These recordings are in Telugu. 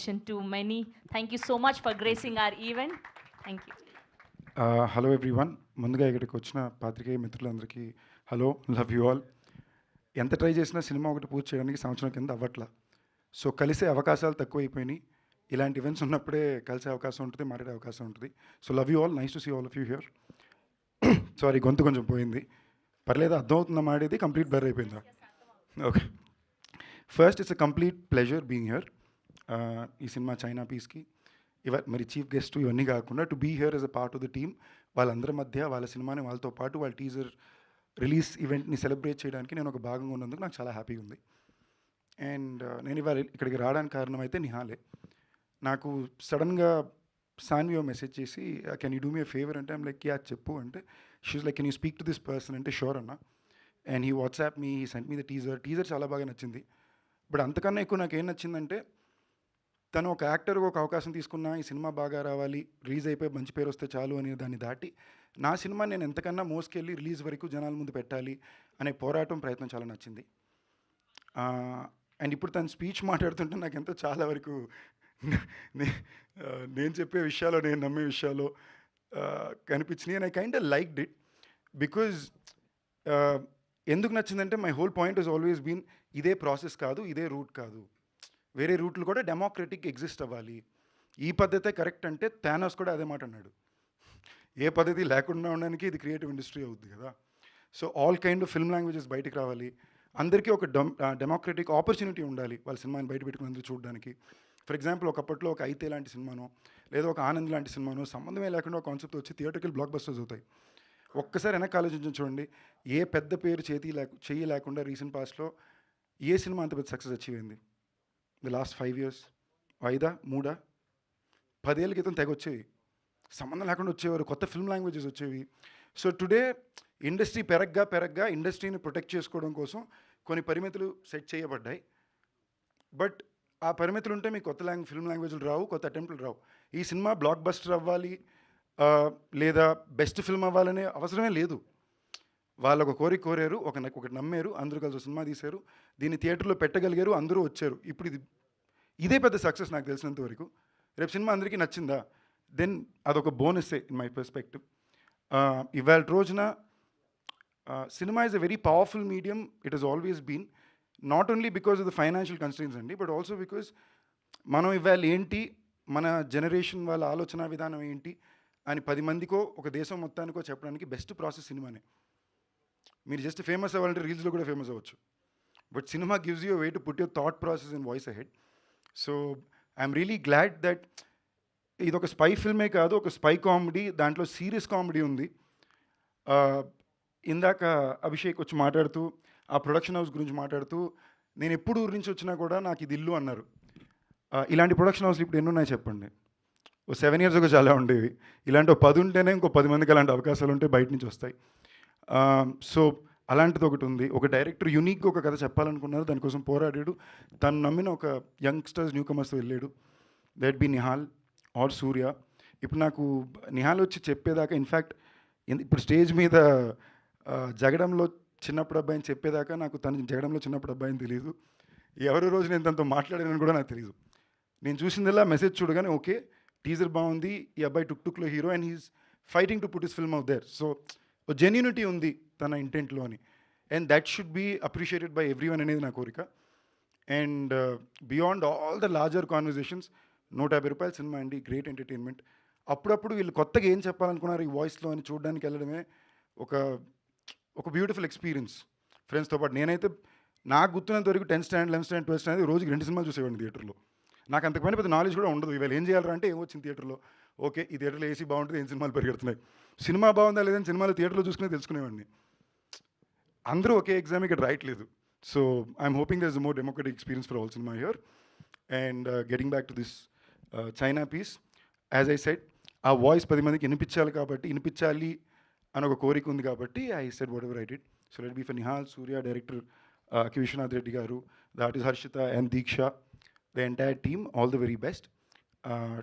mention too many. Thank you so much for gracing our event. Thank you. Hello everyone. ముందుగా ఇక్కడికి వచ్చిన పాత్రికేయ మిత్రులందరికీ హలో, లవ్ యూ ఆల్. ఎంత ట్రై చేసినా సినిమా ఒకటి పూర్తి చేయడానికి సంవత్సరం కింద అవ్వట్లా. సో కలిసే అవకాశాలు తక్కువైపోయినాయి. ఇలాంటి ఈవెంట్స్ ఉన్నప్పుడే కలిసే అవకాశం ఉంటుంది, మాట్లాడే అవకాశం ఉంటుంది. So love you all, nice to see all of you here. Sorry, గొంతు కొంచెం పోయింది, పర్లేదు. అర్థమవుతుందా మాడేది? కంప్లీట్ బర్ అయిపోయిందా? Okay. First, it's a complete pleasure being here. ఈ సినిమా చైనా పీస్కి మరి చీఫ్ గెస్ట్ ఇవన్నీ కాకుండా to be here as a part of the team, వాళ్ళందరి మధ్య వాళ్ళ సినిమాని వాళ్ళతో పాటు వాళ్ళ టీజర్ రిలీజ్ ఈవెంట్ని సెలబ్రేట్ చేయడానికి నేను ఒక భాగంగా ఉన్నందుకు నాకు చాలా హ్యాపీగా ఉంది. అండ్ నేను ఇవాళ ఇక్కడికి రావడానికి కారణం అయితే నిహాలే. నాకు సడన్గా సాన్వియో మెసేజ్ చేసి, can you do me a favour అంటే, ఐమ్ లైక్ యా చెప్పు అంటే, she's like can you speak to this person అంటే, షూర్ అన్న. And he WhatsApp me, he sent me the teaser చాలా బాగా నచ్చింది. బట్ అంతకన్నా ఎక్కువ నాకు ఏం నచ్చిందంటే, తను ఒక యాక్టర్గా ఒక అవకాశం తీసుకున్నా, ఈ సినిమా బాగా రావాలి, రిలీజ్ అయిపోయి మంచి పేరు వస్తే చాలు అనే దాన్ని దాటి, నా సినిమా నేను ఎంతకన్నా మోసుకెళ్ళి రిలీజ్ వరకు జనాల ముందు పెట్టాలి అనే పోరాటం ప్రయత్నం చాలా నచ్చింది. అండ్ ఇప్పుడు తను స్పీచ్ మాట్లాడుతుంటే నాకు ఎంతో చాలా వరకు నేను చెప్పే విషయాలు, నేను నమ్మే విషయాలు కనిపించినాయి. And I kind liked it because ఎందుకు నచ్చిందంటే, my whole point is always been, ఇదే ప్రాసెస్ కాదు, ఇదే రూట్ కాదు, వేరే రూట్లు కూడా డెమోక్రటిక్ ఎగ్జిస్ట్ అవ్వాలి. ఈ పద్ధతే కరెక్ట్ అంటే థానోస్ కూడా అదే మాట అన్నాడు. ఏ పద్ధతి లేకుండా ఉండడానికి ఇది క్రియేటివ్ ఇండస్ట్రీ అవుద్ది కదా. So all kind of film languages బయటికి రావాలి, అందరికీ ఒక డెమోక్రటిక్ ఆపర్చునిటీ ఉండాలి వాళ్ళ సినిమాని బయట పెట్టుకుని అందరూ చూడడానికి. ఫర్ ఎగ్జాంపుల్, ఒకప్పట్లో ఒక అయితే లాంటి సినిమానో లేదా ఒక ఆనంద్ లాంటి సినిమానో సంబంధమే లేకుండా ఒక కాన్సెప్ట్ వచ్చి థియేటర్కి బ్లాక్ బస్టర్స్ అవుతాయి. ఒక్కసారి వెనక్కి ఆలోచించి చూడండి, ఏ పెద్ద పేరు చెయ్యి లేకుండా రీసెంట్ పాస్ట్లో ఏ సినిమా అంత పెద్ద సక్సెస్ అచీవ్ అయింది? ది లాస్ట్ 5 years, 5 10 ఏళ్ళ క్రితం తెగ వచ్చేవి, సంబంధం లేకుండా వచ్చేవారు, కొత్త ఫిల్మ్ లాంగ్వేజెస్ వచ్చేవి. సో టుడే ఇండస్ట్రీ పెరగ్గా ఇండస్ట్రీని ప్రొటెక్ట్ చేసుకోవడం కోసం కొన్ని పరిమితులు సెట్ చేయబడ్డాయి. బట్ ఆ పరిమితులు ఉంటే మీకు కొత్త ఫిల్మ్ లాంగ్వేజ్లు రావు, కొత్త అటెంప్ట్లు రావు. ఈ సినిమా బ్లాక్ బస్టర్ అవ్వాలి లేదా బెస్ట్ ఫిల్మ్ అవ్వాలనే అవసరమే లేదు. వాళ్ళు ఒక కోరారు, ఒకటి నమ్మారు, అందరూ కలిసి సినిమా తీశారు, దీన్ని థియేటర్లో పెట్టగలిగారు, అందరూ వచ్చారు. ఇప్పుడు ఇదే పెద్ద సక్సెస్ నాకు తెలిసినంత వరకు. రేపు సినిమా అందరికీ నచ్చిందా, దెన్ అదొక బోనస్సే ఇన్ మై పర్స్పెక్టివ్. ఇవాళ రోజున cinema is a very powerful medium. It has always been, not only because of the financial constraints అండి, బట్ ఆల్సో బికాస్ మనం ఇవాళ ఏంటి, మన జనరేషన్ వాళ్ళ ఆలోచన విధానం ఏంటి అని 10 మందికో ఒక దేశం మొత్తానికో చెప్పడానికి బెస్ట్ ప్రాసెస్ సినిమానే. మీరు జస్ట్ ఫేమస్ అవ్వాలంటే రీల్స్లో కూడా ఫేమస్ అవ్వచ్చు, but cinema gives you way to put your thought process and voice ahead. So I'm really glad that ఇది ఒక స్పై ఫిల్మే కాదు, ఒక స్పై కామెడీ, దాంట్లో సీరియస్ కామెడీ ఉంది. ఇందాక అభిషేక్ వచ్చి మాట్లాడుతూ ఆ ప్రొడక్షన్ హౌస్ గురించి మాట్లాడుతూ, నేను ఎప్పుడు ఊరి నుంచి వచ్చినా కూడా నాకు ఇది ఇల్లు అన్నారు. ఇలాంటి ప్రొడక్షన్ హౌస్లు ఇప్పుడు ఎన్ని ఉన్నాయి చెప్పండి? ఓ 7 years ago చాలా ఉండేవి. ఇలాంటి 10 ఉంటేనే ఇంకో 10 మందికి అలాంటి అవకాశాలు ఉంటే బయట నుంచి వస్తాయి. సో అలాంటిది ఒకటి ఉంది. ఒక డైరెక్టర్ యూనిక్గా ఒక కథ చెప్పాలనుకున్నారు, దానికోసం పోరాడాడు, తను నమ్మిన ఒక యంగ్స్టర్స్ న్యూ కమర్స్తో వెళ్ళాడు. దట్ బి నిహాల్ ఆర్ సూర్య. ఇప్పుడు నాకు నిహాల్ వచ్చి చెప్పేదాకా, ఇన్ఫ్యాక్ట్ ఇప్పుడు స్టేజ్ మీద జగడంలో చిన్నప్పుడు అబ్బాయిని చెప్పేదాకా నాకు తను జగడంలో చిన్నప్పుడు అబ్బాయిని తెలియదు. ఎవరి రోజు నేను తనతో మాట్లాడానని కూడా నాకు తెలియదు. నేను చూసిందల్లా మెసేజ్ చూడగానే, ఓకే టీజర్ బాగుంది, ఈ అబ్బాయి టుక్లో hero and he's fighting to put his film out there. So genuinity ఉంది తన ఇంటెంట్లో అని, and that should be appreciated by everyone అనేది నా కోరిక. And beyond all the larger conversations, 150 రూపాయల సినిమా అండి, గ్రేట్ ఎంటర్టైన్మెంట్. అప్పుడప్పుడు వీళ్ళు కొత్తగా ఏం చెప్పాలనుకున్నారు ఈ వాయిస్లో అని చూడడానికి వెళ్ళడమే ఒక బ్యూటిఫుల్ ఎక్స్పీరియన్స్ ఫ్రెండ్స్తో పాటు. నేనైతే నాకు గుర్తున్నంత వరకు 10th standard 11th standard 12th standard రోజుకి 2 సినిమాలు చూసేవాడిని థియేటర్లో. నాకు అంతకుపైన పెద్ద నాలెడ్జ్ కూడా ఉండదు. ఇవాళ ఏం చేయాలంటే అంటే ఏమొచ్చింది థియేటర్లో, ఓకే ఈ థియేటర్లో ఏసీ బాగుంటుంది, ఏం సినిమాలు పరిగెడుతున్నాయి, సినిమా బాగుందా లేదని సినిమాలు థియేటర్లో చూసుకునే తెలుసుకునేవాడిని. అందరూ ఒకే ఎగ్జామ్ ఇక్కడ రాయట్లేదు. So I'm hoping there is more democratic experience for all cinema here. And getting back to this చైనా పీస్, యాజ్ ఐ సెడ్, ఆ వాయిస్ 10 మందికి వినిపించాలి అని ఒక కోరిక ఉంది కాబట్టి I said whatever I did. So let be for Nihal, Surya, director కి Vishwanath Reddy garu, the artist Harshitha and Deeksha, the entire team, all the very best.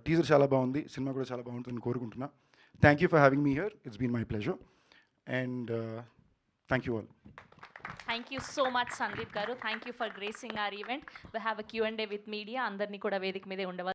Teaser చాలా బాగుంది, సినిమా కూడా చాలా బాగుంటుందని కోరుకుంటున్నా. Thank you for having me here, it's been my pleasure. And thank you all. Thank you so much, Sandeep Garu. Thank you for gracing our event. We have a Q&A with media. అందరినీ కూడా వేదిక మీదే ఉండవచ్చు.